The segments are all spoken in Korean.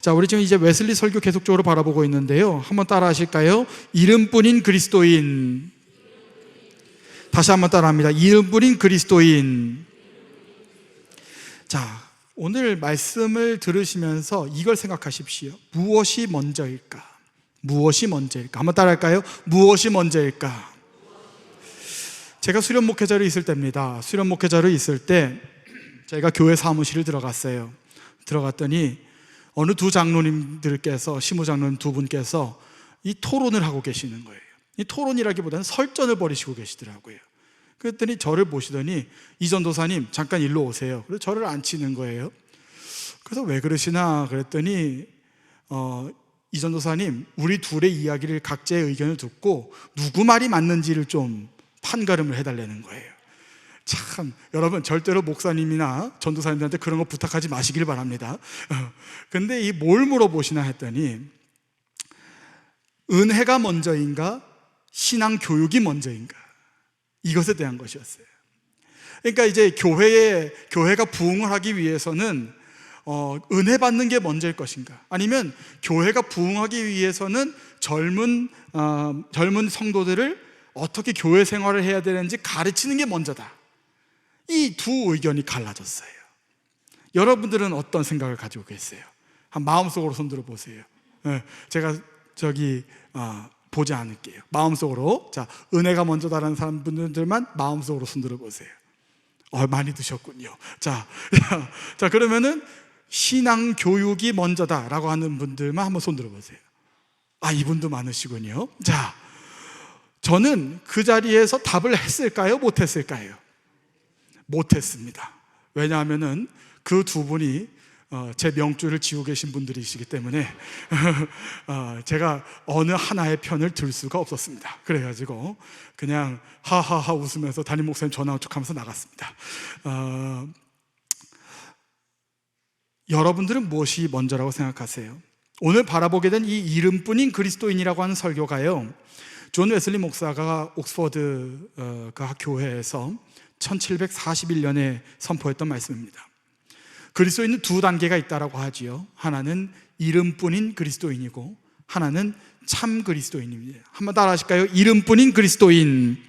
자, 우리 지금 이제 웨슬리 설교 계속적으로 바라보고 있는데요. 한번 따라 하실까요? 이름뿐인 그리스도인. 다시 한번 따라 합니다. 이름뿐인 그리스도인. 자, 오늘 말씀을 들으시면서 이걸 생각하십시오. 무엇이 먼저일까? 무엇이 먼저일까? 한번 따라 할까요? 무엇이 먼저일까? 제가 수련 목회자로 있을 때입니다. 수련 목회자로 있을 때 저희가 교회 사무실을 들어갔어요. 들어갔더니 어느 두 장로님들께서, 시무장로님 두 분께서 이 토론을 하고 계시는 거예요. 이 토론이라기보다는 설전을 벌이시고 계시더라고요. 그랬더니 저를 보시더니 이 전도사님 잠깐 일로 오세요. 그래서 저를 앉히는 거예요. 그래서 왜 그러시나 그랬더니 이 전도사님, 우리 둘의 이야기를 각자의 의견을 듣고 누구 말이 맞는지를 좀 판가름을 해달라는 거예요. 참, 여러분 절대로 목사님이나 전도사님들한테 그런 거 부탁하지 마시길 바랍니다. 근데 이 뭘 물어보시나 했더니 은혜가 먼저인가 신앙 교육이 먼저인가, 이것에 대한 것이었어요. 그러니까 이제 교회가 부흥을 하기 위해서는 은혜 받는 게 먼저일 것인가, 아니면 교회가 부흥하기 위해서는 젊은 성도들을 어떻게 교회 생활을 해야 되는지 가르치는 게 먼저다. 이 두 의견이 갈라졌어요. 여러분들은 어떤 생각을 가지고 계세요? 한 마음속으로 손들어 보세요. 제가 보지 않을게요. 마음속으로. 자, 은혜가 먼저다라는 사람들만 마음속으로 손들어 보세요. 많이 드셨군요. 자, 그러면은 신앙 교육이 먼저다라고 하는 분들만 한번 손들어 보세요. 이분도 많으시군요. 자, 저는 그 자리에서 답을 했을까요? 못했을까요? 못했습니다. 왜냐하면은 그 두 분이 제 명줄을 지고 계신 분들이시기 때문에 제가 어느 하나의 편을 들 수가 없었습니다. 그래가지고 그냥 하하하 웃으면서 담임 목사님 전화 온 척하면서 나갔습니다. 여러분들은 무엇이 먼저라고 생각하세요? 오늘 바라보게 된 이 이름뿐인 그리스도인이라고 하는 설교가요, 존 웨슬리 목사가 옥스퍼드 교회에서 1741년에 선포했던 말씀입니다. 그리스도인은 두 단계가 있다라고 하지요. 하나는 이름뿐인 그리스도인이고 하나는 참 그리스도인입니다. 한번 따라 하실까요? 이름뿐인 그리스도인.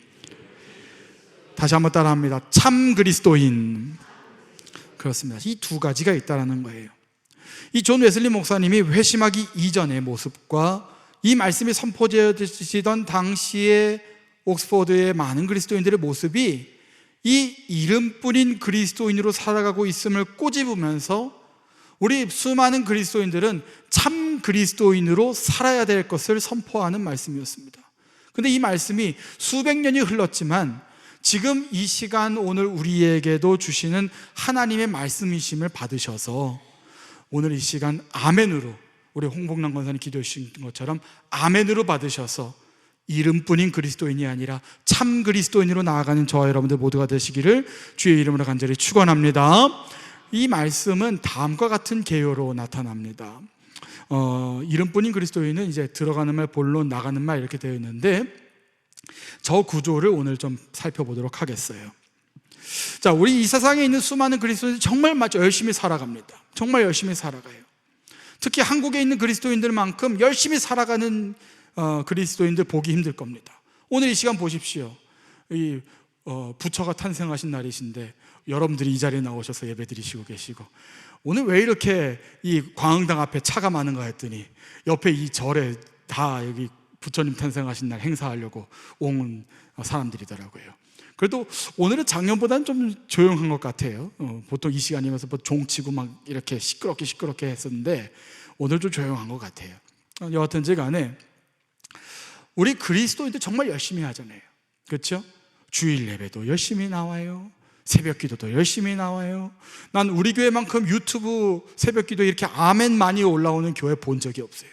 다시 한번 따라 합니다. 참 그리스도인. 그렇습니다. 이 두 가지가 있다라는 거예요. 이 존 웨슬리 목사님이 회심하기 이전의 모습과 이 말씀이 선포되어지던 당시의 옥스퍼드의 많은 그리스도인들의 모습이 이 이름뿐인 그리스도인으로 살아가고 있음을 꼬집으면서 우리 수많은 그리스도인들은 참 그리스도인으로 살아야 될 것을 선포하는 말씀이었습니다. 그런데 이 말씀이 수백 년이 흘렀지만 지금 이 시간 오늘 우리에게도 주시는 하나님의 말씀이심을 받으셔서 오늘 이 시간 아멘으로, 우리 홍복남 권사님 기도해 주신 것처럼 아멘으로 받으셔서 이름뿐인 그리스도인이 아니라 참 그리스도인으로 나아가는 저와 여러분들 모두가 되시기를 주의 이름으로 간절히 축원합니다. 이 말씀은 다음과 같은 개요로 나타납니다. 이름뿐인 그리스도인은 이제 들어가는 말, 본론, 나가는 말 이렇게 되어 있는데 저 구조를 오늘 좀 살펴보도록 하겠어요. 자, 우리 이 세상에 있는 수많은 그리스도인들이 정말 열심히 살아갑니다. 정말 열심히 살아가요. 특히 한국에 있는 그리스도인들만큼 열심히 살아가는 그리스도인들 보기 힘들 겁니다. 오늘 이 시간 보십시오. 이 부처가 탄생하신 날이신데 여러분들이 이 자리에 나오셔서 예배 드리시고 계시고, 오늘 왜 이렇게 이 광흥당 앞에 차가 많은가 했더니 옆에 이 절에 다 여기 부처님 탄생하신 날 행사하려고 온 사람들이더라고요. 그래도 오늘은 작년보다는 좀 조용한 것 같아요. 보통 이 시간이면서 뭐 종치고 막 이렇게 시끄럽게 했었는데 오늘 좀 조용한 것 같아요. 여하튼지 간에 우리 그리스도인들 정말 열심히 하잖아요. 그렇죠? 주일 예배도 열심히 나와요. 새벽 기도도 열심히 나와요. 난 우리 교회만큼 유튜브 새벽 기도 이렇게 아멘 많이 올라오는 교회 본 적이 없어요.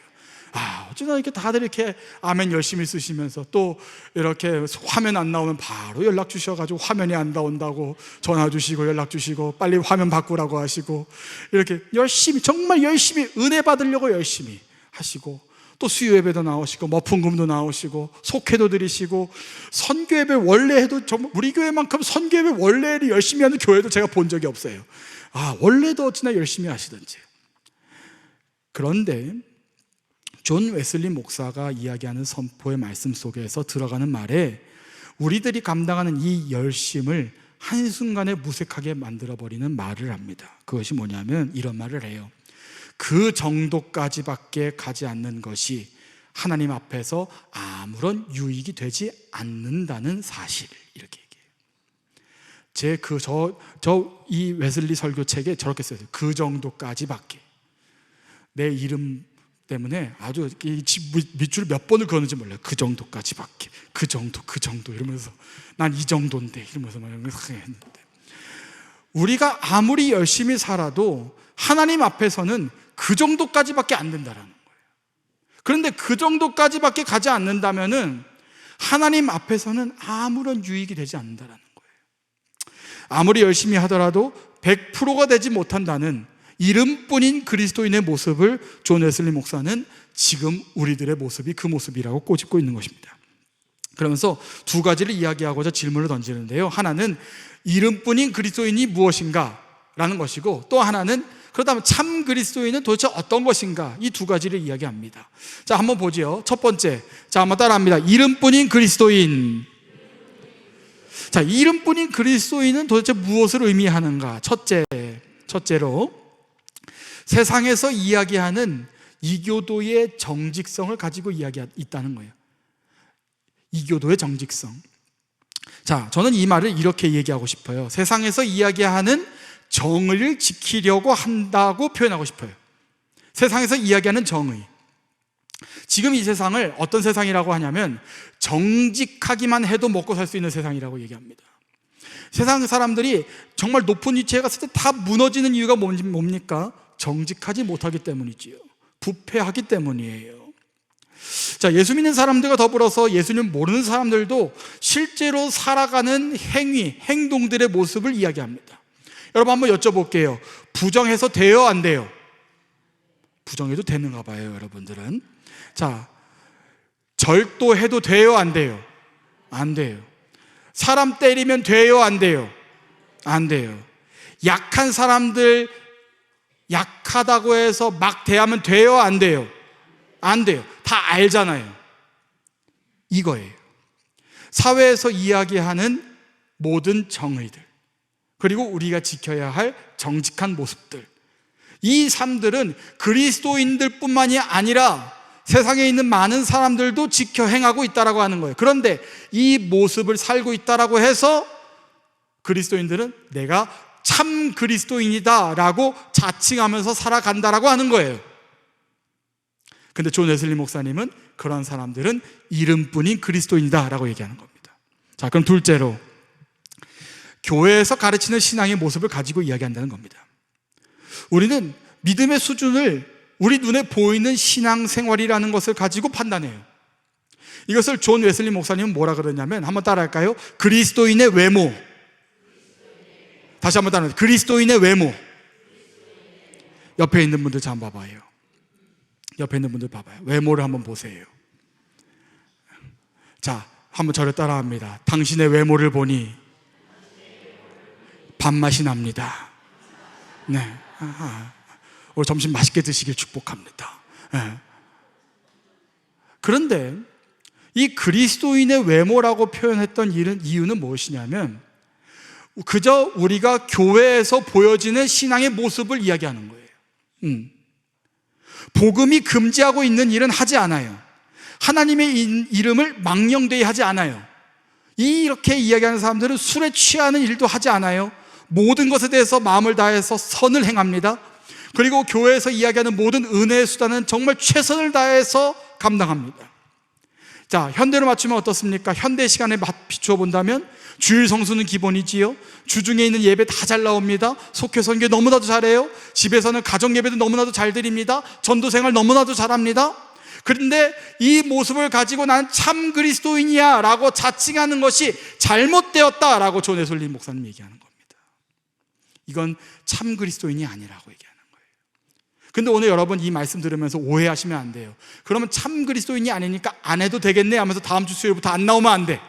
어쩌나 이렇게 다들 이렇게 아멘 열심히 쓰시면서 또 이렇게 화면 안 나오면 바로 연락 주셔가지고 화면이 안 나온다고 전화 주시고 연락 주시고 빨리 화면 바꾸라고 하시고 이렇게 열심히, 정말 열심히 은혜 받으려고 열심히 하시고, 또 수요 예배도 나오시고 머풍금도 나오시고 속회도 드리시고 선교 예배 원래 해도 정말 우리 교회만큼 선교 예배 원래를 열심히 하는 교회도 제가 본 적이 없어요. 원래도 어찌나 열심히 하시던지. 그런데 존 웨슬리 목사가 이야기하는 선포의 말씀 속에서 들어가는 말에 우리들이 감당하는 이 열심을 한순간에 무색하게 만들어버리는 말을 합니다. 그것이 뭐냐면 이런 말을 해요. 그 정도까지밖에 가지 않는 것이 하나님 앞에서 아무런 유익이 되지 않는다는 사실, 이렇게 얘기해요. 이 웨슬리 설교책에 저렇게 써요. 그 정도까지밖에. 내 이름 때문에 아주 밑줄 몇 번을 그었는지 몰라요. 그 정도까지밖에. 그 정도 이러면서 난 이 정도인데 이러면서 막 했는데, 우리가 아무리 열심히 살아도 하나님 앞에서는 그 정도까지밖에 안 된다라는 거예요. 그런데 그 정도까지밖에 가지 않는다면은 하나님 앞에서는 아무런 유익이 되지 않는다라는 거예요. 아무리 열심히 하더라도 100%가 되지 못한다는 이름뿐인 그리스도인의 모습을 존 웨슬리 목사는 지금 우리들의 모습이 그 모습이라고 꼬집고 있는 것입니다. 그러면서 두 가지를 이야기하고자 질문을 던지는데요. 하나는 이름뿐인 그리스도인이 무엇인가 라는 것이고, 또 하나는 그렇다면 참 그리스도인은 도대체 어떤 것인가, 이 두 가지를 이야기합니다. 자, 한번 보죠. 첫 번째, 자, 한번 따라합니다. 이름뿐인 그리스도인. 자, 이름뿐인 그리스도인은 도대체 무엇을 의미하는가? 첫째로 세상에서 이야기하는 이교도의 정직성을 가지고 있다는 거예요. 이교도의 정직성. 자, 저는 이 말을 이렇게 얘기하고 싶어요. 세상에서 이야기하는 정의를 지키려고 한다고 표현하고 싶어요. 세상에서 이야기하는 정의. 지금 이 세상을 어떤 세상이라고 하냐면 정직하기만 해도 먹고 살 수 있는 세상이라고 얘기합니다. 세상 사람들이 정말 높은 위치에 갔을 때 다 무너지는 이유가 뭡니까? 정직하지 못하기 때문이지요. 부패하기 때문이에요. 자, 예수 믿는 사람들과 더불어서 예수님 모르는 사람들도 실제로 살아가는 행동들의 모습을 이야기합니다. 여러분 한번 여쭤볼게요. 부정해서 돼요, 안 돼요? 부정해도 되는가 봐요, 여러분들은. 자, 절도해도 돼요, 안 돼요? 안 돼요. 사람 때리면 돼요, 안 돼요? 안 돼요. 약한 사람들 약하다고 해서 막 대하면 돼요, 안 돼요? 안 돼요. 다 알잖아요. 이거예요. 사회에서 이야기하는 모든 정의들, 그리고 우리가 지켜야 할 정직한 모습들, 이 삶들은 그리스도인들 뿐만이 아니라 세상에 있는 많은 사람들도 지켜 행하고 있다라고 하는 거예요. 그런데 이 모습을 살고 있다라고 해서 그리스도인들은 내가 참 그리스도인이다 라고 자칭하면서 살아간다라고 하는 거예요. 근데 존 웨슬리 목사님은 그런 사람들은 이름뿐인 그리스도인이다 라고 얘기하는 겁니다. 자, 그럼 둘째로 교회에서 가르치는 신앙의 모습을 가지고 이야기한다는 겁니다. 우리는 믿음의 수준을 우리 눈에 보이는 신앙생활이라는 것을 가지고 판단해요. 이것을 존 웨슬리 목사님은 뭐라 그러냐면, 한번 따라할까요? 그리스도인의 외모. 다시 한번 따라해요. 그리스도인의 외모. 옆에 있는 분들 잘 봐봐요. 옆에 있는 분들 봐봐요. 외모를 한번 보세요. 자, 한번 저를 따라합니다. 당신의 외모를 보니 밥맛이 납니다. 네. 오늘 점심 맛있게 드시길 축복합니다. 네. 그런데 이 그리스도인의 외모라고 표현했던 이유는 무엇이냐면, 그저 우리가 교회에서 보여지는 신앙의 모습을 이야기하는 거예요. 복음이 금지하고 있는 일은 하지 않아요. 하나님의 이름을 망령되이 하지 않아요. 이렇게 이야기하는 사람들은 술에 취하는 일도 하지 않아요. 모든 것에 대해서 마음을 다해서 선을 행합니다. 그리고 교회에서 이야기하는 모든 은혜의 수단은 정말 최선을 다해서 감당합니다. 자, 현대로 맞추면 어떻습니까? 현대 시간에 비추어 본다면 주일 성수는 기본이지요. 주중에 있는 예배 다 잘 나옵니다. 속회 선교 너무나도 잘해요. 집에서는 가정 예배도 너무나도 잘 드립니다. 전도 생활 너무나도 잘합니다. 그런데 이 모습을 가지고 난 참 그리스도인이야 라고 자칭하는 것이 잘못되었다 라고 존 웨슬리 목사님 얘기하는 겁니다. 이건 참 그리스도인이 아니라고 얘기하는 거예요. 근데 오늘 여러분 이 말씀 들으면서 오해하시면 안 돼요. 그러면 참 그리스도인이 아니니까 안 해도 되겠네 하면서 다음 주 수요일부터 안 나오면 안 돼.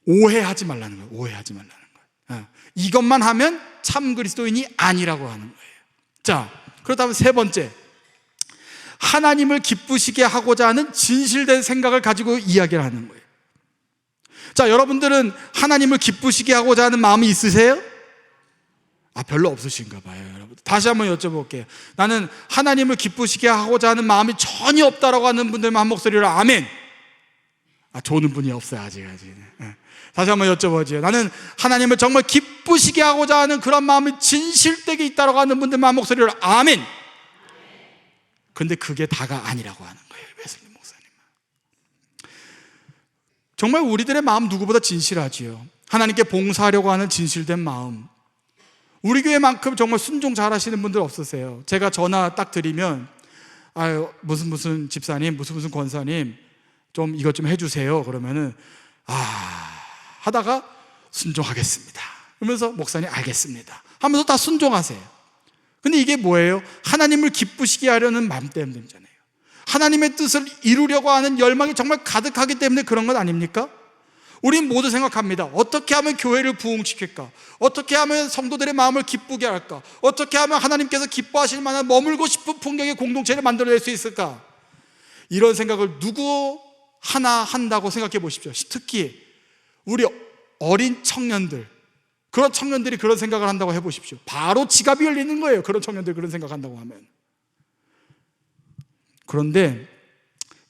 오해하지 말라는 거예요. 오해하지 말라는 거예요. 이것만 하면 참 그리스도인이 아니라고 하는 거예요. 자, 그렇다면 세 번째, 하나님을 기쁘시게 하고자 하는 진실된 생각을 가지고 이야기를 하는 거예요. 자, 여러분들은 하나님을 기쁘시게 하고자 하는 마음이 있으세요? 별로 없으신가 봐요, 여러분. 다시 한번 여쭤볼게요. 나는 하나님을 기쁘시게 하고자 하는 마음이 전혀 없다라고 하는 분들만 한 목소리로 아멘. 좋은 분이 없어요, 아직. 다시 한번 여쭤보죠. 나는 하나님을 정말 기쁘시게 하고자 하는 그런 마음이 진실되게 있다라고 하는 분들만 한 목소리로 아멘. 근데 그게 다가 아니라고 하는 거예요, 웨슬리 목사님. 정말 우리들의 마음 누구보다 진실하지요. 하나님께 봉사하려고 하는 진실된 마음. 우리 교회만큼 정말 순종 잘하시는 분들 없으세요? 제가 전화 딱 드리면 무슨 집사님, 무슨 권사님 좀 이것 좀 해주세요. 그러면은 하다가 순종하겠습니다 그러면서 목사님 알겠습니다 하면서 다 순종하세요. 근데 이게 뭐예요? 하나님을 기쁘시게 하려는 마음 때문이잖아요. 하나님의 뜻을 이루려고 하는 열망이 정말 가득하기 때문에 그런 것 아닙니까? 우린 모두 생각합니다. 어떻게 하면 교회를 부흥시킬까? 어떻게 하면 성도들의 마음을 기쁘게 할까? 어떻게 하면 하나님께서 기뻐하실 만한 머물고 싶은 풍경의 공동체를 만들어낼 수 있을까? 이런 생각을 누구 하나 한다고 생각해 보십시오. 특히 우리 어린 청년들, 그런 청년들이 그런 생각을 한다고 해보십시오. 바로 지갑이 열리는 거예요. 그런 청년들이 그런 생각한다고 하면. 그런데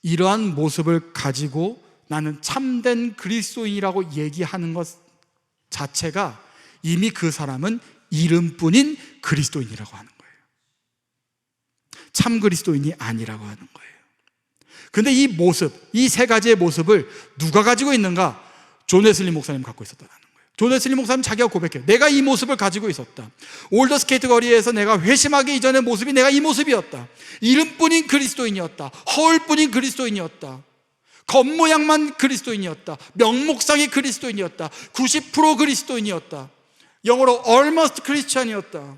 이러한 모습을 가지고 나는 참된 그리스도인이라고 얘기하는 것 자체가 이미 그 사람은 이름뿐인 그리스도인이라고 하는 거예요. 참 그리스도인이 아니라고 하는 거예요. 근데 이 모습, 이 세 가지의 모습을 누가 가지고 있는가? 존 웨슬리 목사님 갖고 있었다는 거예요. 존 웨슬리 목사님 자기가 고백해요. 내가 이 모습을 가지고 있었다. 올더 스케이트 거리에서 내가 회심하기 이전의 모습이 내가 이 모습이었다. 이름뿐인 그리스도인이었다. 허울뿐인 그리스도인이었다. 겉모양만 그리스도인이었다. 명목상의 그리스도인이었다. 90% 그리스도인이었다. 영어로 almost Christian이었다.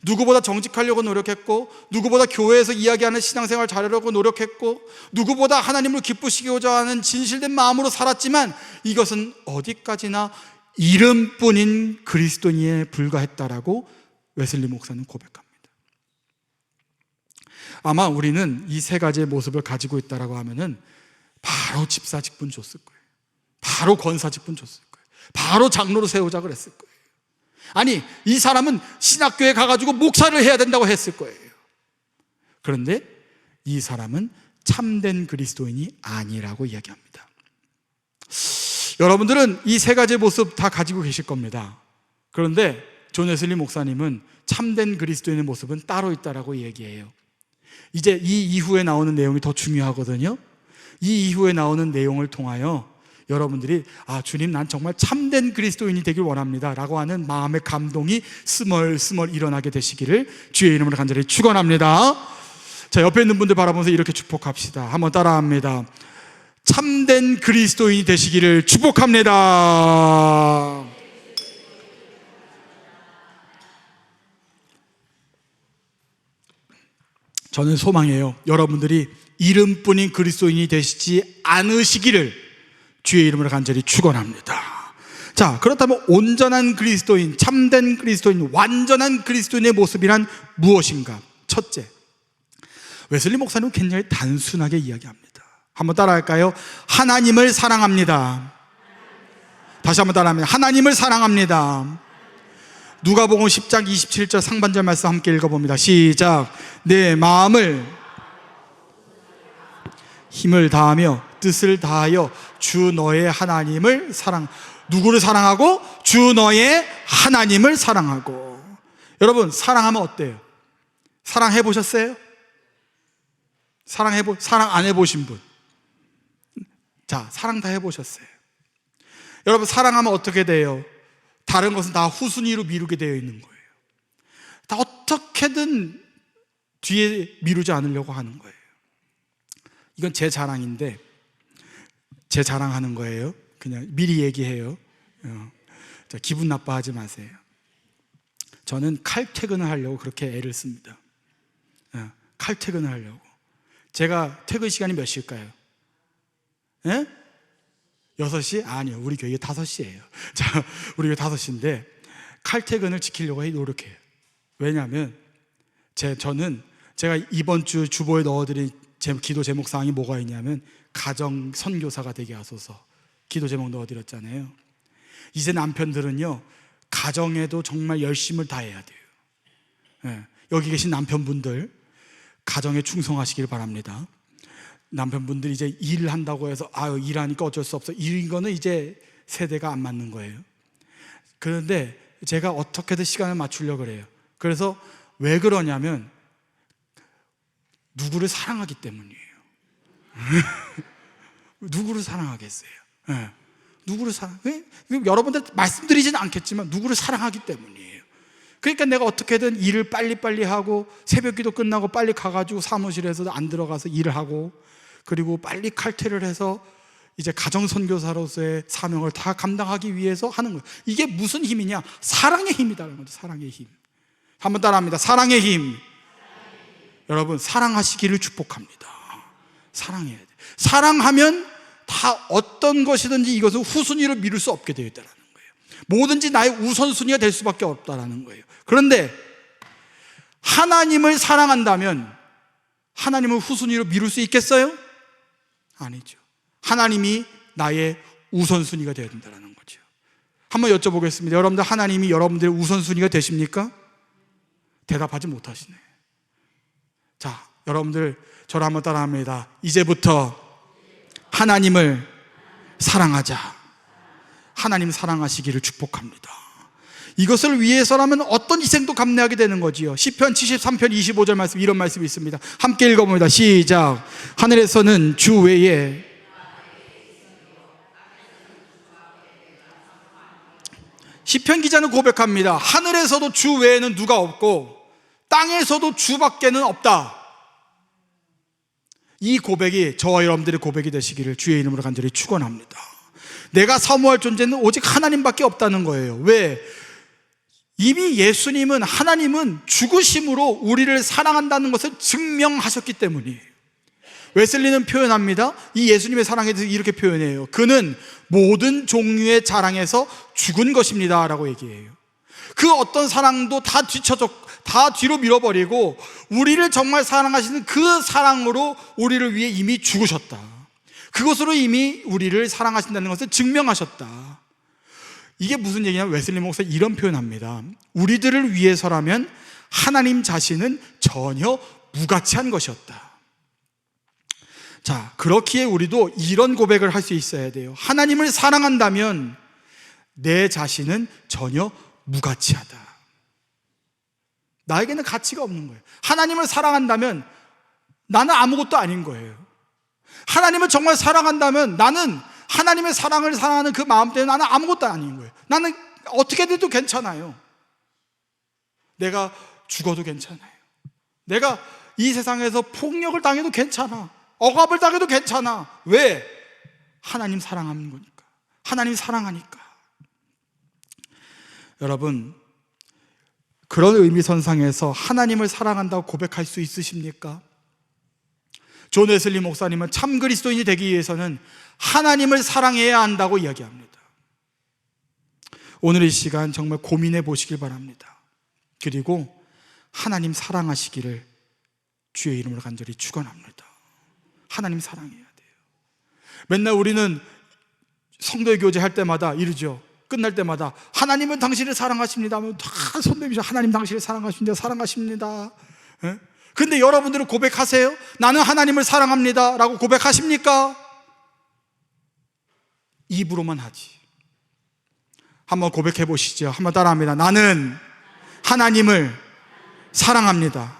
누구보다 정직하려고 노력했고, 누구보다 교회에서 이야기하는 신앙생활 잘하려고 노력했고, 누구보다 하나님을 기쁘시고자 하는 진실된 마음으로 살았지만 이것은 어디까지나 이름뿐인 그리스도인에 불과했다라고 웨슬리 목사는 고백합니다. 아마 우리는 이 세 가지의 모습을 가지고 있다라고 하면은 바로 집사 직분 줬을 거예요. 바로 권사 직분 줬을 거예요. 바로 장로로 세우자 그랬을 거예요. 아니, 이 사람은 신학교에 가가지고 목사를 해야 된다고 했을 거예요. 그런데 이 사람은 참된 그리스도인이 아니라고 이야기합니다. 여러분들은 이 세 가지의 모습 다 가지고 계실 겁니다. 그런데 존 웨슬리 목사님은 참된 그리스도인의 모습은 따로 있다라고 얘기해요. 이제 이 이후에 나오는 내용이 더 중요하거든요. 이 이후에 나오는 내용을 통하여 여러분들이 주님, 난 정말 참된 그리스도인이 되길 원합니다 라고 하는 마음의 감동이 스멀스멀 일어나게 되시기를 주의 이름으로 간절히 축원합니다. 자, 옆에 있는 분들 바라보면서 이렇게 축복합시다. 한번 따라합니다. 참된 그리스도인이 되시기를 축복합니다. 저는 소망해요. 여러분들이 이름뿐인 그리스도인이 되시지 않으시기를 주의 이름으로 간절히 축원합니다. 자, 그렇다면 온전한 그리스도인, 참된 그리스도인, 완전한 그리스도인의 모습이란 무엇인가? 첫째, 웨슬리 목사님은 굉장히 단순하게 이야기합니다. 한번 따라할까요? 하나님을 사랑합니다. 다시 한번 따라합니다. 하나님을 사랑합니다. 누가복음 10장 27절 상반절 말씀 함께 읽어봅니다. 시작. 내 마음을 힘을 다하며 뜻을 다하여 주 너의 하나님을 누구를 사랑하고? 주 너의 하나님을 사랑하고. 여러분, 사랑하면 어때요? 사랑해 보셨어요? 사랑 안 해보신 분? 자, 사랑 다 해보셨어요. 여러분, 사랑하면 어떻게 돼요? 다른 것은 다 후순위로 미루게 되어 있는 거예요. 다 어떻게든 뒤에 미루지 않으려고 하는 거예요. 이건 제 자랑인데, 제 자랑하는 거예요. 그냥 미리 얘기해요. 자, 기분 나빠하지 마세요. 저는 칼퇴근을 하려고 그렇게 애를 씁니다. 칼퇴근을 하려고. 제가 퇴근 시간이 몇 시일까요? 6시? 아니요, 우리 교회 5시예요. 자, 우리 교회 5시인데 칼퇴근을 지키려고 노력해요. 왜냐하면 저는 제가 이번 주 주보에 넣어드린 기도 제목 사항이 뭐가 있냐면 가정 선교사가 되게 하소서 기도 제목 넣어드렸잖아요. 이제 남편들은요 가정에도 정말 열심을 다해야 돼요. 여기 계신 남편분들 가정에 충성하시길 바랍니다. 남편분들이 이제 일을 한다고 해서 일하니까 어쩔 수 없어 이런 거는 이제 세대가 안 맞는 거예요. 그런데 제가 어떻게든 시간을 맞추려고 그래요. 그래서 왜 그러냐면 누구를 사랑하기 때문이에요. 누구를 사랑하겠어요? 누구를 여러분들 말씀드리지는 않겠지만 누구를 사랑하기 때문이에요. 그러니까 내가 어떻게든 일을 빨리빨리 하고 새벽기도 끝나고 빨리 가가지고 사무실에서 안 들어가서 일을 하고 그리고 빨리 칼퇴를 해서 이제 가정선교사로서의 사명을 다 감당하기 위해서 하는 거예요. 이게 무슨 힘이냐? 사랑의 힘이다라는 거죠. 사랑의 힘. 한번 따라합니다. 사랑의 힘. 여러분 사랑하시기를 축복합니다. 사랑해야 돼. 사랑하면 다 어떤 것이든지 이것을 후순위로 미룰 수 없게 되어 있다는 거예요. 뭐든지 나의 우선순위가 될 수밖에 없다는 거예요. 그런데 하나님을 사랑한다면 하나님을 후순위로 미룰 수 있겠어요? 아니죠. 하나님이 나의 우선순위가 되어야 된다는 거죠. 한번 여쭤보겠습니다. 여러분들 하나님이 여러분들의 우선순위가 되십니까? 대답하지 못하시네. 자, 여러분들 저를 한번 따라합니다. 이제부터 하나님을 사랑하자. 하나님 사랑하시기를 축복합니다. 이것을 위해서라면 어떤 희생도 감내하게 되는 거지요. 시편 73편 25절 말씀, 이런 말씀이 있습니다. 함께 읽어봅니다. 시작. 하늘에서는 주 외에 시편 기자는 고백합니다. 하늘에서도 주 외에는 누가 없고 땅에서도 주밖에는 없다. 이 고백이 저와 여러분들의 고백이 되시기를 주의 이름으로 간절히 축원합니다. 내가 사모할 존재는 오직 하나님밖에 없다는 거예요. 왜? 이미 예수님은, 하나님은 죽으심으로 우리를 사랑한다는 것을 증명하셨기 때문이에요. 웨슬리는 표현합니다. 이 예수님의 사랑에 대해서 이렇게 표현해요. 그는 모든 종류의 자랑에서 죽은 것입니다 라고 얘기해요. 그 어떤 사랑도 다 뒤로 밀어버리고 우리를 정말 사랑하시는 그 사랑으로 우리를 위해 이미 죽으셨다. 그것으로 이미 우리를 사랑하신다는 것을 증명하셨다. 이게 무슨 얘기냐면 웨슬리 목사가 이런 표현합니다. 우리들을 위해서라면 하나님 자신은 전혀 무가치한 것이었다. 자, 그렇기에 우리도 이런 고백을 할 수 있어야 돼요. 하나님을 사랑한다면 내 자신은 전혀 무가치하다. 나에게는 가치가 없는 거예요. 하나님을 사랑한다면 나는 아무것도 아닌 거예요. 하나님을 정말 사랑한다면 나는 하나님의 사랑을 사랑하는 그 마음 때문에 나는 아무것도 아닌 거예요. 나는 어떻게 돼도 괜찮아요. 내가 죽어도 괜찮아요. 내가 이 세상에서 폭력을 당해도 괜찮아. 억압을 당해도 괜찮아. 왜? 하나님 사랑하는 거니까. 하나님 사랑하니까. 여러분, 그런 의미선상에서 하나님을 사랑한다고 고백할 수 있으십니까? 존 웨슬리 목사님은 참 그리스도인이 되기 위해서는 하나님을 사랑해야 한다고 이야기합니다. 오늘 이 시간 정말 고민해 보시길 바랍니다. 그리고 하나님 사랑하시기를 주의 이름으로 간절히 축원합니다. 하나님 사랑해야 돼요. 맨날 우리는 성도의 교제 할 때마다 이러죠. 끝날 때마다 하나님은 당신을 사랑하십니다 하면 다 손들면서 하나님 당신을 사랑하십니다. 사랑하십니다. 예? 근데 여러분들은 고백하세요? 나는 하나님을 사랑합니다 라고 고백하십니까? 입으로만 하지. 한번 고백해 보시죠. 한번 따라합니다. 나는 하나님을 사랑합니다.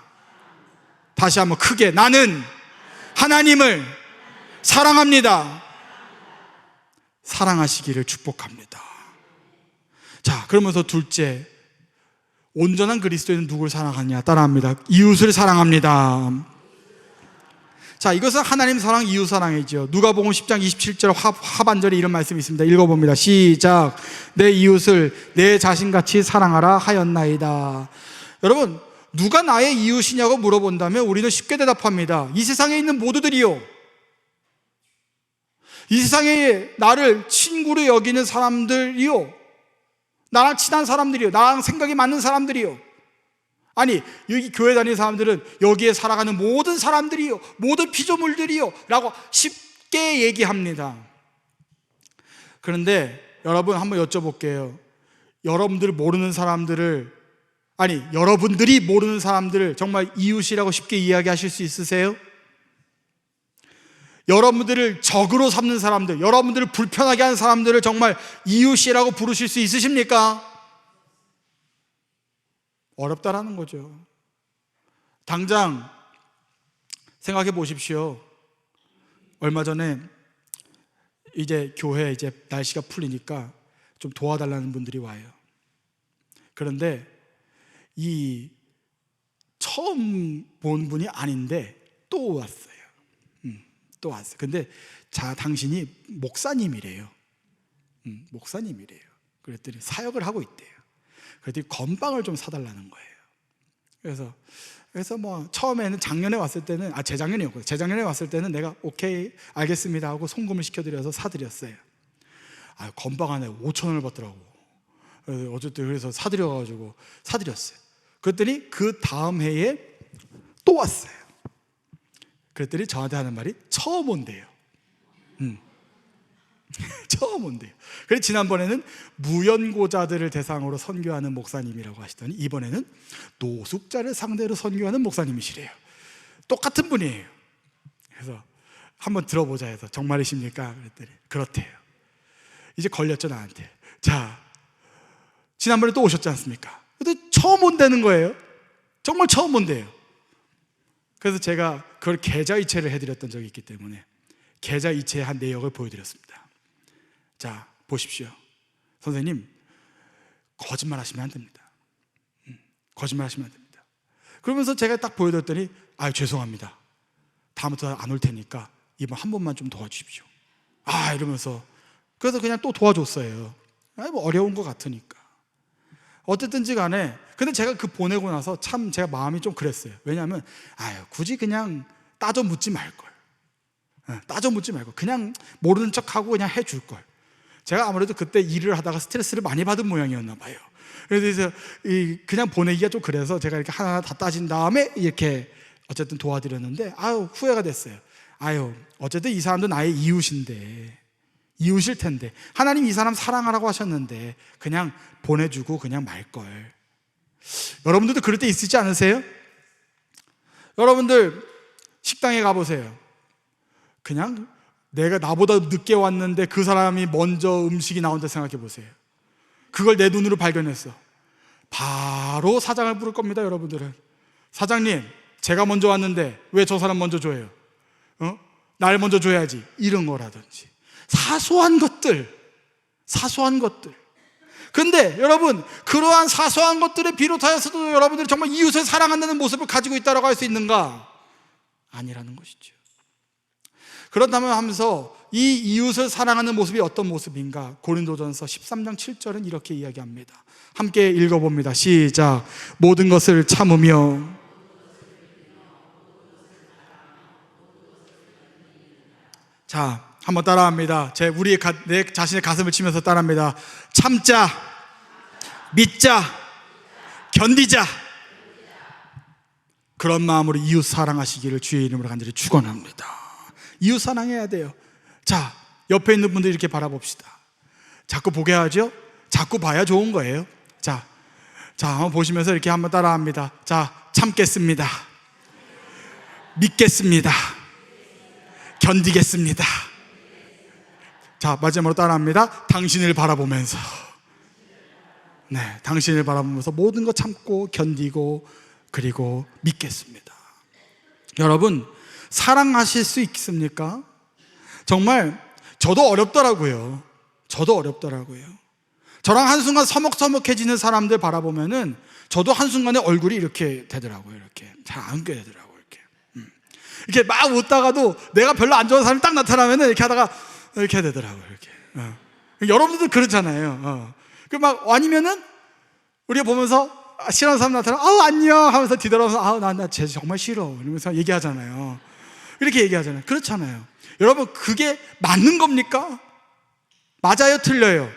다시 한번 크게. 나는 하나님을 사랑합니다. 사랑하시기를 축복합니다. 자, 그러면서 둘째, 온전한 그리스도인은 누구를 사랑하느냐? 따라합니다. 이웃을 사랑합니다. 자, 이것은 하나님 사랑, 이웃 사랑이죠. 누가복음 10장 27절 하반절에 이런 말씀이 있습니다. 읽어봅니다. 시작. 내 이웃을 내 자신같이 사랑하라 하였나이다. 여러분, 누가 나의 이웃이냐고 물어본다면 우리는 쉽게 대답합니다. 이 세상에 있는 모두들이요. 이 세상에 나를 친구로 여기는 사람들이요. 나랑 친한 사람들이요. 나랑 생각이 맞는 사람들이요. 아니, 여기 교회 다니는 사람들은 여기에 살아가는 모든 사람들이요, 모든 피조물들이요 라고 쉽게 얘기합니다. 그런데 여러분 한번 여쭤볼게요. 여러분들이 모르는 사람들을, 아니 여러분들이 모르는 사람들을 정말 이웃이라고 쉽게 이야기하실 수 있으세요? 여러분들을 적으로 삼는 사람들, 여러분들을 불편하게 하는 사람들을 정말 이웃이라고 부르실 수 있으십니까? 어렵다라는 거죠. 당장 생각해 보십시오. 얼마 전에 이제 교회 이제 날씨가 풀리니까 좀 도와달라는 분들이 와요. 그런데 이 처음 본 분이 아닌데 또 왔어요. 또 왔어요. 근데 당신이 목사님이래요. 목사님이래요. 그랬더니 사역을 하고 있대요. 그랬더니 건빵을 좀 사달라는 거예요. 그래서 뭐 처음에는 작년에 왔을 때는 재작년이었거든요. 재작년에 왔을 때는 내가 오케이 알겠습니다 하고 송금을 시켜드려서 사드렸어요. 건빵 하나에 5,000원을 받더라고. 어쨌든 그래서 사드렸어요. 그랬더니 그 다음 해에 또 왔어요. 그랬더니 저한테 하는 말이 처음 온대요. 처음 온대요. 그래서 지난번에는 무연고자들을 대상으로 선교하는 목사님이라고 하시더니 이번에는 노숙자를 상대로 선교하는 목사님이시래요. 똑같은 분이에요. 그래서 한번 들어보자 해서 정말이십니까? 그랬더니 그렇대요. 이제 걸렸죠 나한테. 자, 지난번에 또 오셨지 않습니까? 근데 처음 온다는 거예요. 정말 처음 온대요. 그래서 제가 그걸 계좌이체를 해드렸던 적이 있기 때문에 계좌이체의 한 내역을 보여드렸습니다. 자, 보십시오. 선생님, 거짓말 하시면 안 됩니다. 거짓말 하시면 안 됩니다. 그러면서 제가 딱 보여드렸더니 죄송합니다. 다음부터 안 올 테니까 이번 한 번만 좀 도와주십시오. 이러면서 그래서 그냥 또 도와줬어요. 뭐 어려운 것 같으니까. 어쨌든지 간에 근데 제가 그 보내고 나서 참 제가 마음이 좀 그랬어요. 왜냐하면 굳이 그냥 따져 묻지 말걸. 따져 묻지 말고 그냥 모르는 척하고 그냥 해줄 걸. 제가 아무래도 그때 일을 하다가 스트레스를 많이 받은 모양이었나 봐요. 그래서 그냥 보내기가 좀 그래서 제가 이렇게 하나하나 다 따진 다음에 이렇게 어쨌든 도와드렸는데 후회가 됐어요. 어쨌든 이 사람도 나의 이웃일 텐데 하나님 이 사람 사랑하라고 하셨는데 그냥 보내주고 그냥 말걸. 여러분들도 그럴 때 있으지 않으세요? 여러분들 식당에 가보세요. 그냥 내가 나보다 늦게 왔는데 그 사람이 먼저 음식이 나온다 생각해 보세요. 그걸 내 눈으로 발견했어. 바로 사장을 부를 겁니다. 여러분들은 사장님, 제가 먼저 왔는데 왜 저 사람 먼저 줘요? 날 먼저 줘야지. 이런 거라든지 사소한 것들. 근데 여러분, 그러한 사소한 것들에 비롯하여서도 여러분들이 정말 이웃을 사랑한다는 모습을 가지고 있다고 할 수 있는가? 아니라는 것이죠. 그렇다면 하면서 이 이웃을 사랑하는 모습이 어떤 모습인가? 고린도전서 13장 7절은 이렇게 이야기합니다. 함께 읽어봅니다. 시작. 모든 것을 참으며 자, 한번 따라합니다. 내 자신의 가슴을 치면서 따라합니다. 참자, 믿자, 견디자. 그런 마음으로 이웃 사랑하시기를 주의 이름으로 간절히 축원합니다. 이웃 사랑해야 돼요. 자, 옆에 있는 분들 이렇게 바라봅시다. 자꾸 보게 하죠? 자꾸 봐야 좋은 거예요. 자, 한번 보시면서 이렇게 한번 따라합니다. 자, 참겠습니다. 믿겠습니다. 견디겠습니다. 자, 마지막으로 따라합니다. 당신을 바라보면서. 네, 당신을 바라보면서 모든 거 참고 견디고 그리고 믿겠습니다. 여러분, 사랑하실 수 있습니까? 정말 저도 어렵더라고요. 저랑 한순간 서먹서먹해지는 사람들 바라보면은 저도 한순간에 얼굴이 이렇게 되더라고요. 이렇게 잘 안 웃게 되더라고요. 이렇게 막 웃다가도 내가 별로 안 좋아하는 사람이 딱 나타나면은 이렇게 하다가 이렇게 되더라고요. 이렇게. 여러분들도 그렇잖아요. 그 막 아니면은 우리가 보면서 싫어하는 사람 나타나면 안녕 하면서 뒤돌아서 나 쟤 정말 싫어 이러면서 얘기하잖아요. 이렇게 얘기하잖아요. 그렇잖아요. 여러분, 그게 맞는 겁니까? 맞아요, 틀려요?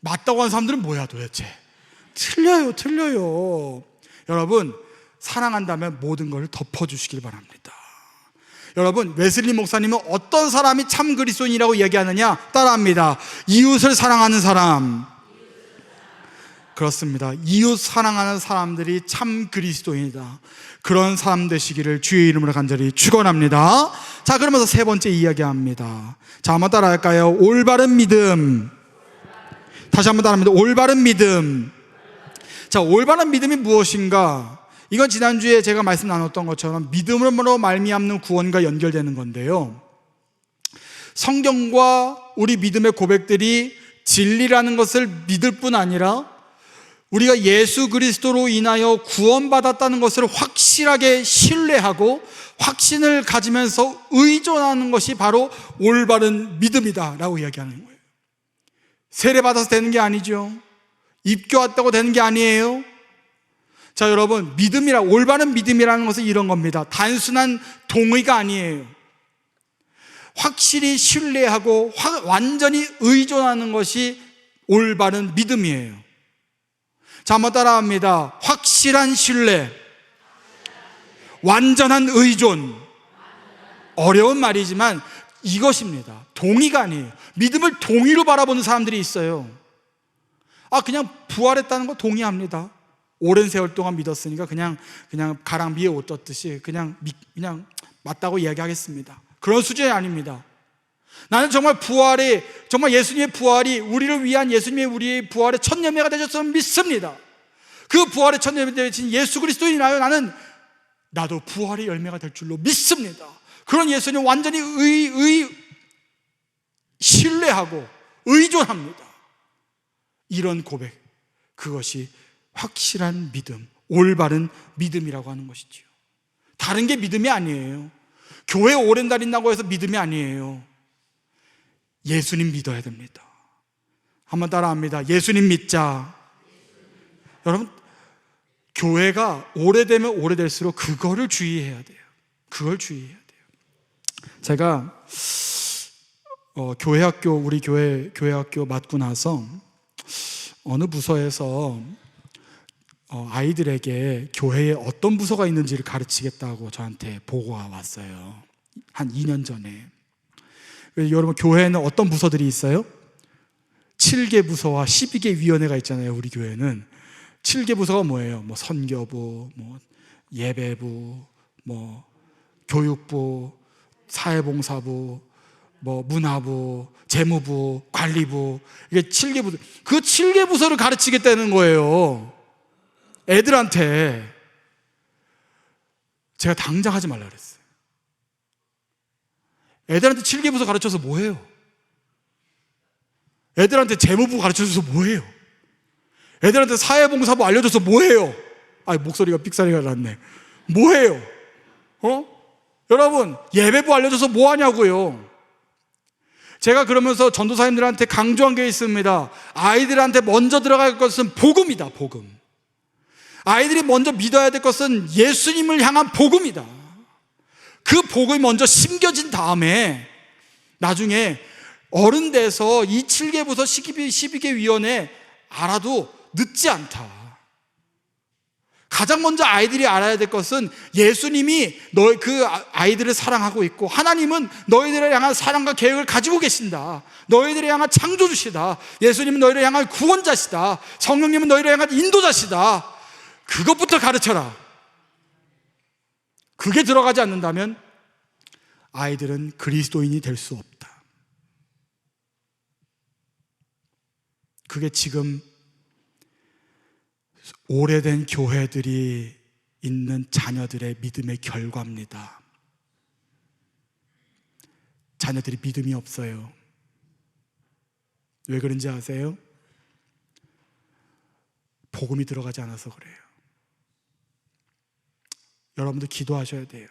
맞다고 하는 사람들은 뭐야 도대체? 틀려요. 여러분, 사랑한다면 모든 걸 덮어주시길 바랍니다. 여러분, 웨슬리 목사님은 어떤 사람이 참 그리스도인이라고 얘기하느냐? 따라합니다. 이웃을 사랑하는 사람. 그렇습니다. 이웃 사랑하는 사람들이 참 그리스도인이다. 그런 사람 되시기를 주의 이름으로 간절히 축원합니다. 자, 그러면서 세 번째 이야기합니다. 자, 한번 따라할까요? 올바른 믿음. 다시 한번 따라합니다. 올바른 믿음. 자, 올바른 믿음이 무엇인가? 이건 지난주에 제가 말씀 나눴던 것처럼 믿음으로 말미암는 구원과 연결되는 건데요, 성경과 우리 믿음의 고백들이 진리라는 것을 믿을 뿐 아니라 우리가 예수 그리스도로 인하여 구원받았다는 것을 확실하게 신뢰하고 확신을 가지면서 의존하는 것이 바로 올바른 믿음이다 라고 이야기하는 거예요. 세례받아서 되는 게 아니죠. 입교 왔다고 되는 게 아니에요. 자, 여러분, 올바른 믿음이라는 것은 이런 겁니다. 단순한 동의가 아니에요. 확실히 신뢰하고 완전히 의존하는 것이 올바른 믿음이에요. 자, 한번 따라합니다. 확실한 신뢰, 완전한 의존. 어려운 말이지만 이것입니다. 동의가 아니에요. 믿음을 동의로 바라보는 사람들이 있어요. 그냥 부활했다는 거 동의합니다. 오랜 세월 동안 믿었으니까 그냥 가랑비에 옷 떴듯이 그냥 맞다고 이야기하겠습니다. 그런 수준이 아닙니다. 나는 정말 정말 예수님의 부활이 우리를 위한 예수님의 우리의 부활의 첫 열매가 되셨으면 믿습니다. 그 부활의 첫 열매 되신 예수 그리스도인이라요, 나도 부활의 열매가 될 줄로 믿습니다. 그런 예수님 완전히 신뢰하고 의존합니다. 이런 고백, 그것이 확실한 믿음, 올바른 믿음이라고 하는 것이지요. 다른 게 믿음이 아니에요. 교회 오랜 다닌다고 해서 믿음이 아니에요. 예수님 믿어야 됩니다. 한번 따라합니다. 예수님 믿자. 여러분, 교회가 오래되면 오래될수록 그거를 주의해야 돼요. 그걸 주의해야 돼요. 제가 우리 교회학교 맡고 나서 어느 부서에서 아이들에게 교회에 어떤 부서가 있는지를 가르치겠다고 저한테 보고가 왔어요. 한 2년 전에. 여러분, 교회에는 어떤 부서들이 있어요? 7개 부서와 12개 위원회가 있잖아요. 우리 교회는 7개 부서가 뭐예요? 선교부, 예배부, 교육부, 사회봉사부, 문화부, 재무부, 관리부, 이게 7개 부서. 그 7개 부서를 가르치겠다는 거예요. 애들한테. 제가 당장 하지 말라 그랬어요. 애들한테 7개 부서 가르쳐서 뭐해요? 애들한테 재무부 가르쳐줘서 뭐해요? 애들한테 사회봉사부 알려줘서 뭐해요? 목소리가 삑사리가 났네. 뭐해요? 여러분, 예배부 알려줘서 뭐하냐고요? 제가 그러면서 전도사님들한테 강조한 게 있습니다. 아이들한테 먼저 들어갈 것은 복음이다. 복음. 아이들이 먼저 믿어야 될 것은 예수님을 향한 복음이다. 그 복음이 먼저 심겨진 다음에 나중에 어른 돼서 이 7개 부서 12개 위원회 알아도 늦지 않다. 가장 먼저 아이들이 알아야 될 것은 예수님이 그 아이들을 사랑하고 있고, 하나님은 너희들을 향한 사랑과 계획을 가지고 계신다. 너희들을 향한 창조주시다. 예수님은 너희를 향한 구원자시다. 성령님은 너희를 향한 인도자시다. 그것부터 가르쳐라. 그게 들어가지 않는다면 아이들은 그리스도인이 될 수 없다. 그게 지금 오래된 교회들이 있는 자녀들의 믿음의 결과입니다. 자녀들이 믿음이 없어요. 왜 그런지 아세요? 복음이 들어가지 않아서 그래요. 여러분들 기도하셔야 돼요.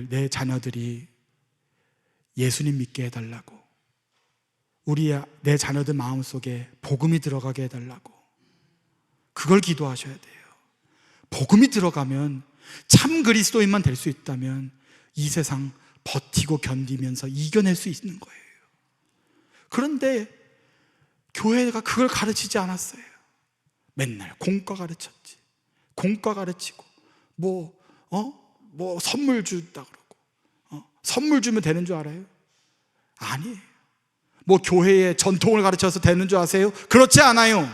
내 자녀들이 예수님 믿게 해달라고, 내 자녀들 마음속에 복음이 들어가게 해달라고, 그걸 기도하셔야 돼요. 복음이 들어가면, 참 그리스도인만 될 수 있다면 이 세상 버티고 견디면서 이겨낼 수 있는 거예요. 그런데 교회가 그걸 가르치지 않았어요. 맨날 공과 가르쳤지. 공과 가르치고 선물 준다 그러고 선물 주면 되는 줄 알아요? 아니에요. 교회의 전통을 가르쳐서 되는 줄 아세요? 그렇지 않아요.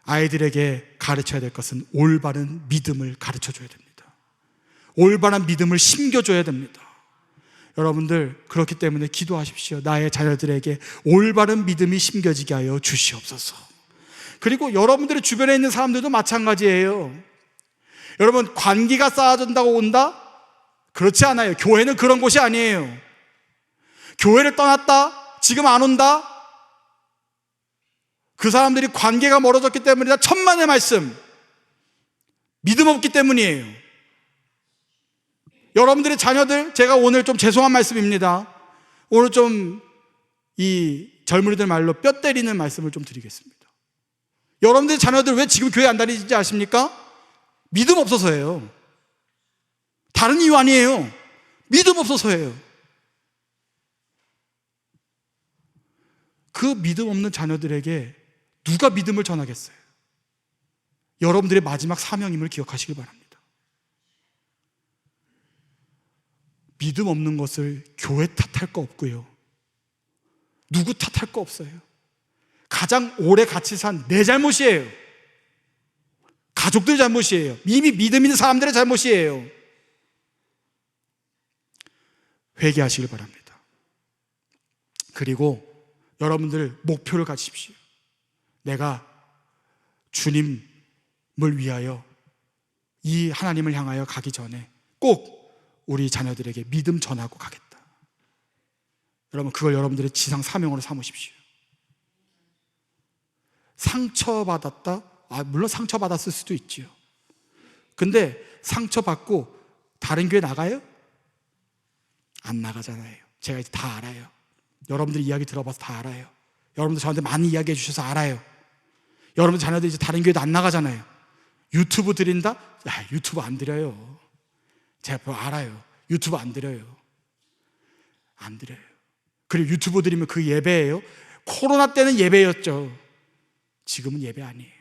아이들에게 가르쳐야 될 것은 올바른 믿음을 가르쳐줘야 됩니다. 올바른 믿음을 심겨줘야 됩니다. 여러분들, 그렇기 때문에 기도하십시오. 나의 자녀들에게 올바른 믿음이 심겨지게 하여 주시옵소서. 그리고 여러분들의 주변에 있는 사람들도 마찬가지예요. 여러분, 관계가 쌓아진다고 온다? 그렇지 않아요. 교회는 그런 곳이 아니에요. 교회를 떠났다? 지금 안 온다? 그 사람들이 관계가 멀어졌기 때문이다. 천만의 말씀. 믿음 없기 때문이에요. 여러분들의 자녀들, 제가 오늘 좀 죄송한 말씀입니다. 오늘 좀 이 젊은이들 말로 뼈 때리는 말씀을 좀 드리겠습니다. 여러분들의 자녀들 왜 지금 교회 안 다니는지 아십니까? 믿음 없어서예요. 다른 이유 아니에요. 믿음 없어서예요. 그 믿음 없는 자녀들에게 누가 믿음을 전하겠어요? 여러분들의 마지막 사명임을 기억하시길 바랍니다. 믿음 없는 것을 교회 탓할 거 없고요, 누구 탓할 거 없어요. 가장 오래 같이 산 내 잘못이에요. 가족들 잘못이에요. 이미 믿음 있는 사람들의 잘못이에요. 회개하시길 바랍니다. 그리고 여러분들 목표를 가지십시오. 내가 주님을 위하여, 이 하나님을 향하여 가기 전에 꼭 우리 자녀들에게 믿음 전하고 가겠다. 여러분, 그걸 여러분들의 지상 사명으로 삼으십시오. 상처받았다? 물론 상처받았을 수도 있지요. 근데 상처받고 다른 교회 나가요? 안 나가잖아요. 제가 이제 다 알아요. 여러분들 이야기 들어봐서 다 알아요. 여러분들 저한테 많이 이야기해 주셔서 알아요. 여러분 자녀들 이제 다른 교회도 안 나가잖아요. 유튜브 드린다? 유튜브 안 드려요. 제가 그거 알아요. 유튜브 안 드려요. 안 드려요. 그리고 유튜브 드리면 그 예배예요? 코로나 때는 예배였죠. 지금은 예배 아니에요.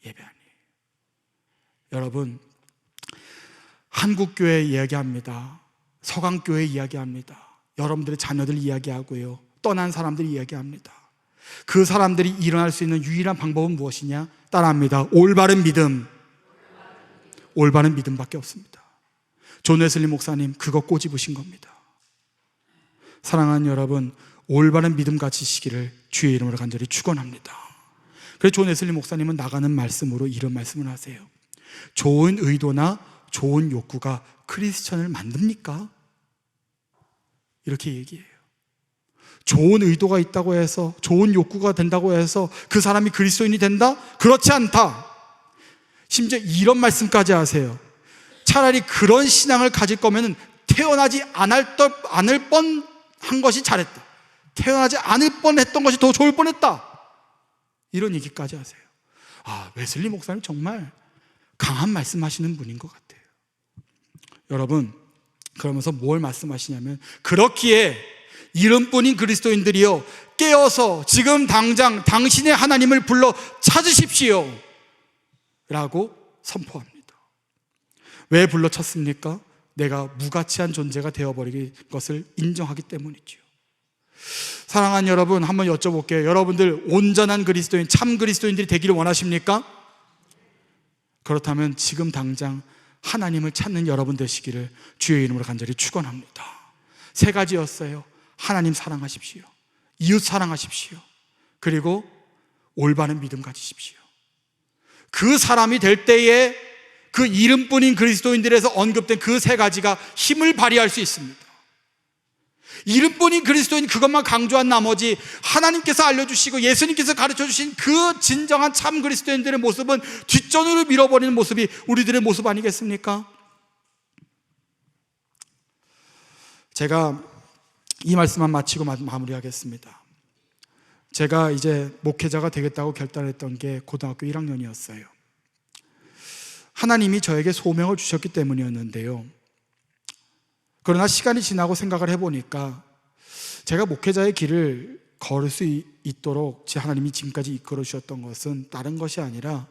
예배 아니에요. 여러분, 한국교회 이야기합니다. 서강교회 이야기합니다. 여러분들의 자녀들 이야기하고요, 떠난 사람들 이야기합니다. 그 사람들이 일어날 수 있는 유일한 방법은 무엇이냐? 따라합니다. 올바른 믿음. 올바른 믿음밖에 없습니다. 존 웨슬리 목사님 그거 꼬집으신 겁니다. 사랑하는 여러분, 올바른 믿음 가지시기를 주의 이름으로 간절히 축원합니다. 그래서 존 웨슬리 목사님은 나가는 말씀으로 이런 말씀을 하세요. 좋은 의도나 좋은 욕구가 크리스천을 만듭니까? 이렇게 얘기해요. 좋은 의도가 있다고 해서, 좋은 욕구가 된다고 해서 그 사람이 그리스도인이 된다? 그렇지 않다. 심지어 이런 말씀까지 하세요. 차라리 그런 신앙을 가질 거면 태어나지 않을 뻔한 것이 잘했다. 태어나지 않을 뻔했던 것이 더 좋을 뻔했다. 이런 얘기까지 하세요. 웨슬리 목사님 정말 강한 말씀하시는 분인 것 같아요. 여러분, 그러면서 뭘 말씀하시냐면, 그렇기에 이름뿐인 그리스도인들이여 깨어서 지금 당장 당신의 하나님을 불러 찾으십시오 라고 선포합니다. 왜 불러 찾습니까? 내가 무가치한 존재가 되어버린 것을 인정하기 때문이죠. 사랑하는 여러분, 한번 여쭤볼게요. 여러분들 온전한 그리스도인, 참 그리스도인들이 되기를 원하십니까? 그렇다면 지금 당장 하나님을 찾는 여러분 되시기를 주의 이름으로 간절히 축원합니다. 3가지였어요. 하나님 사랑하십시오, 이웃 사랑하십시오, 그리고 올바른 믿음 가지십시오. 그 사람이 될 때에 그 이름뿐인 그리스도인들에서 언급된 그 3가지가 힘을 발휘할 수 있습니다. 이름뿐인 그리스도인 그것만 강조한 나머지 하나님께서 알려주시고 예수님께서 가르쳐주신 그 진정한 참 그리스도인들의 모습은 뒷전으로 밀어버리는 모습이 우리들의 모습 아니겠습니까? 제가 이 말씀만 마치고 마무리하겠습니다. 제가 이제 목회자가 되겠다고 결단했던 게 고등학교 1학년이었어요. 하나님이 저에게 소명을 주셨기 때문이었는데요, 그러나 시간이 지나고 생각을 해보니까 제가 목회자의 길을 걸을 수 있도록 하나님이 지금까지 이끌어 주셨던 것은 다른 것이 아니라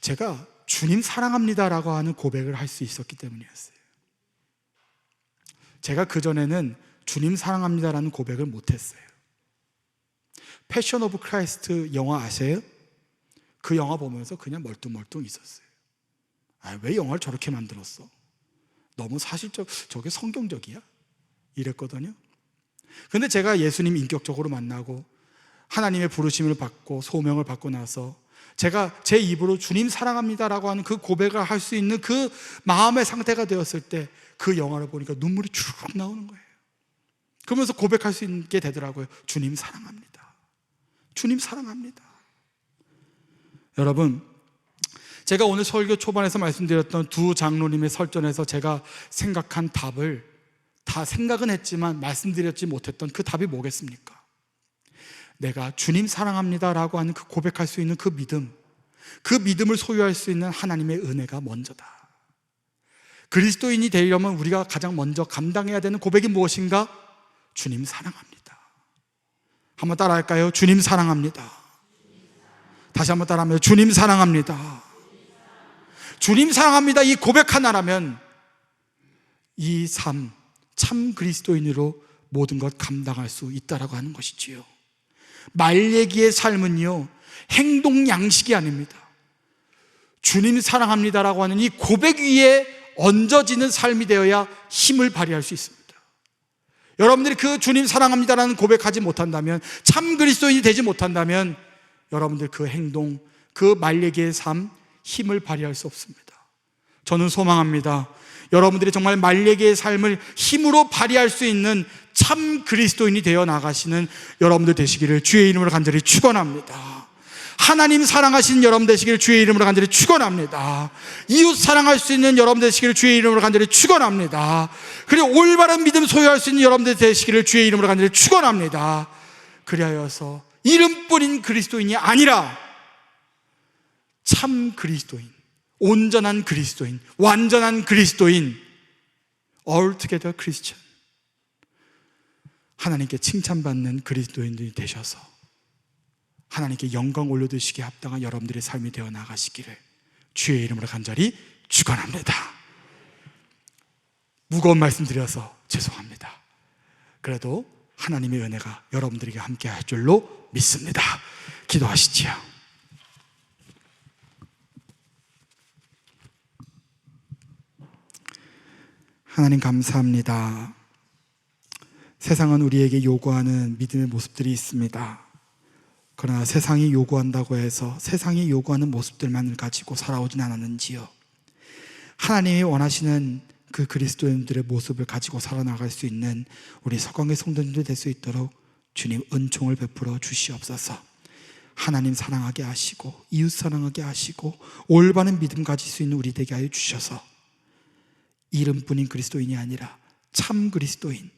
제가 주님 사랑합니다라고 하는 고백을 할 수 있었기 때문이었어요. 제가 그전에는 주님 사랑합니다라는 고백을 못했어요. 패션 오브 크라이스트 영화 아세요? 그 영화 보면서 그냥 멀뚱멀뚱 있었어요. 왜 영화를 저렇게 만들었어? 너무 사실적, 저게 성경적이야? 이랬거든요. 근데 제가 예수님 인격적으로 만나고 하나님의 부르심을 받고 소명을 받고 나서 제가 제 입으로 주님 사랑합니다라고 하는 그 고백을 할 수 있는 그 마음의 상태가 되었을 때 그 영화를 보니까 눈물이 쭉 나오는 거예요. 그러면서 고백할 수 있게 되더라고요. 주님 사랑합니다. 주님 사랑합니다. 여러분, 제가 오늘 설교 초반에서 말씀드렸던 두 장로님의 설전에서 제가 생각한 답을 다 생각은 했지만 말씀드렸지 못했던 그 답이 뭐겠습니까? 내가 주님 사랑합니다라고 하는 그 고백할 수 있는 그 믿음, 그 믿음을 소유할 수 있는 하나님의 은혜가 먼저다. 그리스도인이 되려면 우리가 가장 먼저 감당해야 되는 고백이 무엇인가? 주님 사랑합니다. 한번 따라할까요? 주님 사랑합니다. 다시 한번 따라하면 주님 사랑합니다. 주님 사랑합니다. 이 고백 하나라면 이 삶, 참 그리스도인으로 모든 것 감당할 수 있다라고 하는 것이지요. 말얘기의 삶은요, 행동 양식이 아닙니다. 주님 사랑합니다라고 하는 이 고백 위에 얹어지는 삶이 되어야 힘을 발휘할 수 있습니다. 여러분들이 그 주님 사랑합니다라는 고백하지 못한다면, 참 그리스도인이 되지 못한다면 여러분들 그 행동, 그 말얘기의 삶, 힘을 발휘할 수 없습니다. 저는 소망합니다. 여러분들이 정말 말얘기의 삶을 힘으로 발휘할 수 있는 참 그리스도인이 되어 나가시는 여러분들 되시기를 주의 이름으로 간절히 축원합니다. 하나님 사랑하시는 여러분 되시기를 주의 이름으로 간절히 축원합니다. 이웃 사랑할 수 있는 여러분 되시기를 주의 이름으로 간절히 축원합니다. 그리고 올바른 믿음 소유할 수 있는 여러분들 되시기를 주의 이름으로 간절히 축원합니다. 그리하여서 이름뿐인 그리스도인이 아니라 참 그리스도인, 온전한 그리스도인, 완전한 그리스도인, altogether Christian, 하나님께 칭찬받는 그리스도인들이 되셔서 하나님께 영광 올려드시기에 합당한 여러분들의 삶이 되어 나가시기를 주의 이름으로 간절히 축원합니다. 무거운 말씀 드려서 죄송합니다. 그래도 하나님의 은혜가 여러분들에게 함께 할 줄로 믿습니다. 기도하시지요. 하나님 감사합니다. 세상은 우리에게 요구하는 믿음의 모습들이 있습니다. 그러나 세상이 요구한다고 해서 세상이 요구하는 모습들만을 가지고 살아오진 않았는지요. 하나님이 원하시는 그 그리스도인들의 모습을 가지고 살아나갈 수 있는 우리 서강의 성도님들 될 수 있도록 주님 은총을 베풀어 주시옵소서. 하나님 사랑하게 하시고 이웃 사랑하게 하시고 올바른 믿음 가질 수 있는 우리 되게 하여 주셔서 이름뿐인 그리스도인이 아니라 참 그리스도인,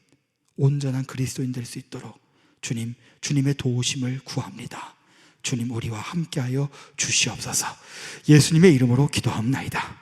온전한 그리스도인 될 수 있도록 주님의 도우심을 구합니다. 주님 우리와 함께하여 주시옵소서. 예수님의 이름으로 기도합나이다.